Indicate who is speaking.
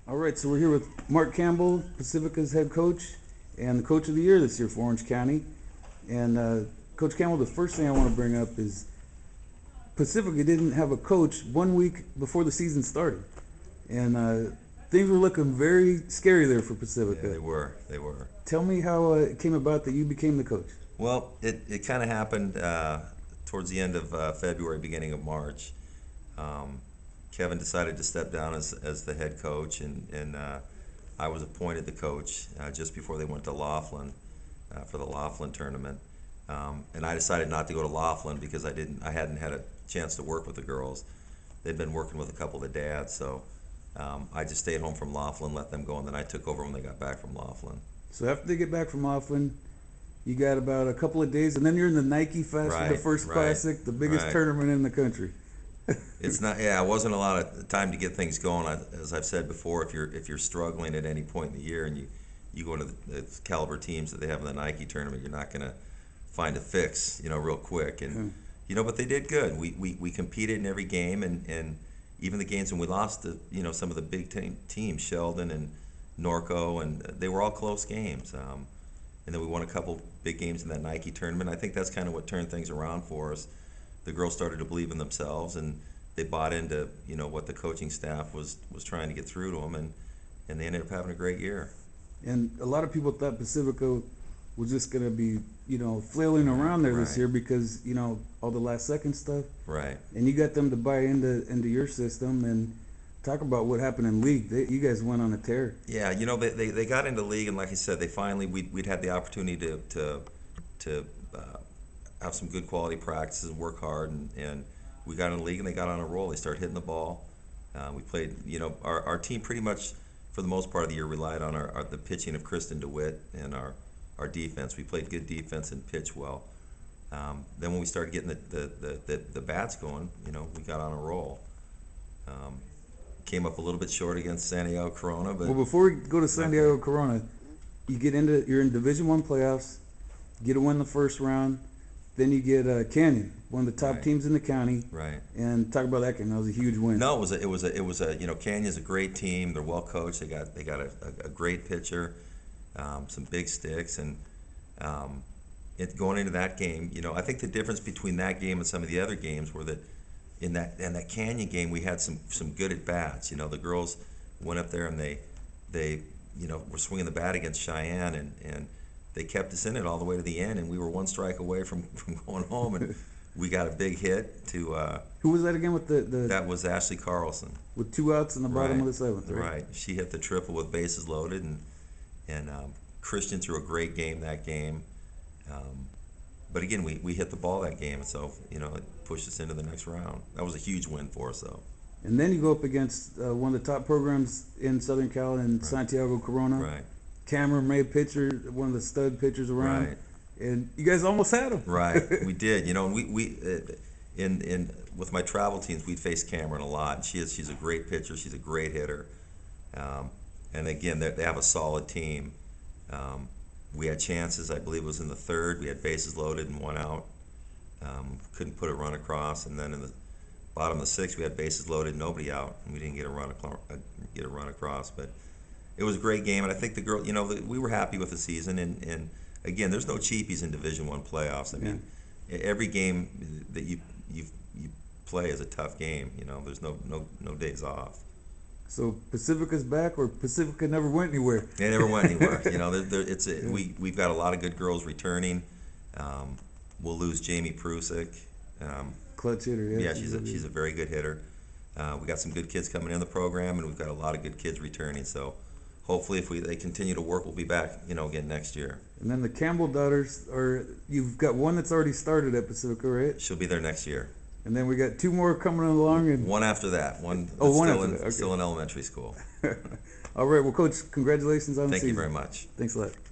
Speaker 1: All right, so we're here with Mark Campbell, Pacifica's head coach, and the coach of the year this year for Orange County. And Coach Campbell, the first thing I want to bring up is Pacifica didn't have a coach 1 week before the season started, and things were looking very scary there for Pacifica.
Speaker 2: Yeah, they were. They were.
Speaker 1: Tell me how it came about that you became the coach.
Speaker 2: Well, it kind of happened towards the end of February, beginning of March. Kevin decided to step down as the head coach, and I was appointed the coach just before they went to Laughlin for the Laughlin tournament. And I decided not to go to Laughlin because I hadn't had a chance to work with the girls. They'd been working with a couple of the dads, so I just stayed home from Laughlin, let them go, and then I took over when they got back from Laughlin.
Speaker 1: So after they get back from Laughlin, you got about a couple of days, and then you're in the Nike Fest for the first classic, the biggest tournament in the country.
Speaker 2: It's not. Yeah, it wasn't a lot of time to get things going. As I've said before, if you're struggling at any point in the year and you go into the caliber teams that they have in the Nike tournament, you're not going to find a fix, real quick. And but they did good. We competed in every game, and even the games when we lost to some of the big teams, Sheldon and Norco, and they were all close games. And then we won a couple big games in that Nike tournament. I think that's kind of what turned things around for us. The girls started to believe in themselves, and they bought into what the coaching staff was trying to get through to them, and they ended up having a great year.
Speaker 1: And a lot of people thought Pacifica was just going to be flailing around there this year because all the last second stuff.
Speaker 2: Right.
Speaker 1: And you got them to buy into your system, and talk about what happened in league. You guys went on a tear.
Speaker 2: Yeah, they got into league, and like I said, they finally we'd had the opportunity to have some good quality practices and work hard, and we got in the league and they got on a roll. They started hitting the ball. We played, our team pretty much for the most part of the year relied on the pitching of Kristen DeWitt and our defense. We played good defense and pitched well. Then when we started getting the bats going, we got on a roll. Came up a little bit short against Santiago Corona, but
Speaker 1: well, before we go to Santiago Corona, you're in Division I playoffs, get to win the first round. Then you get Canyon, one of the top teams in the county.
Speaker 2: Right.
Speaker 1: And talk about that game. That was a huge win.
Speaker 2: No, it was a Canyon's a great team. They're well coached. They got a great pitcher, some big sticks, and going into that game, I think the difference between that game and some of the other games were that in that Canyon game we had some good at bats. The girls went up there and they were swinging the bat against Cheyenne, and they kept us in it all the way to the end, and we were one strike away from going home, and we got a big hit to.
Speaker 1: Who was that again with the?
Speaker 2: That was Ashley Carlson.
Speaker 1: With 2 outs in the bottom of the seventh, right?
Speaker 2: Right. She hit the triple with bases loaded, and Christian threw a great game that game. But again, we hit the ball that game, and so it pushed us into the next round. That was a huge win for us, though.
Speaker 1: And then you go up against one of the top programs in Southern Cal in Santiago Corona.
Speaker 2: Right.
Speaker 1: Cameron May pitcher, one of the stud pitchers around.
Speaker 2: Right.
Speaker 1: And you guys almost had him.
Speaker 2: Right, we did. And we with my travel teams, we'd faced Cameron a lot. And she's a great pitcher. She's a great hitter. And again, they have a solid team. We had chances. I believe it was in the third. We had bases loaded and 1 out. Couldn't put a run across. And then in the bottom of the sixth, we had bases loaded, nobody out, and we didn't get a run across. But it was a great game, and I think the girl, we were happy with the season. And again, there's no cheapies in Division I playoffs. I mean, every game that you play is a tough game. There's no days off.
Speaker 1: So Pacifica's back, or Pacifica never went anywhere?
Speaker 2: They never went anywhere. We've got a lot of good girls returning. We'll lose Jamie Prusik.
Speaker 1: Clutch hitter, yeah.
Speaker 2: Yeah, she's a very good hitter. We got some good kids coming in the program, and we've got a lot of good kids returning. So hopefully, if they continue to work, we'll be back, again next year.
Speaker 1: And then the Campbell daughters you've got one that's already started at Pacifica, right?
Speaker 2: She'll be there next year.
Speaker 1: And then we got 2 more coming along, and
Speaker 2: one after that. One still in elementary school.
Speaker 1: All right. Well, Coach, congratulations on the season.
Speaker 2: Thank you very much.
Speaker 1: Thanks a lot.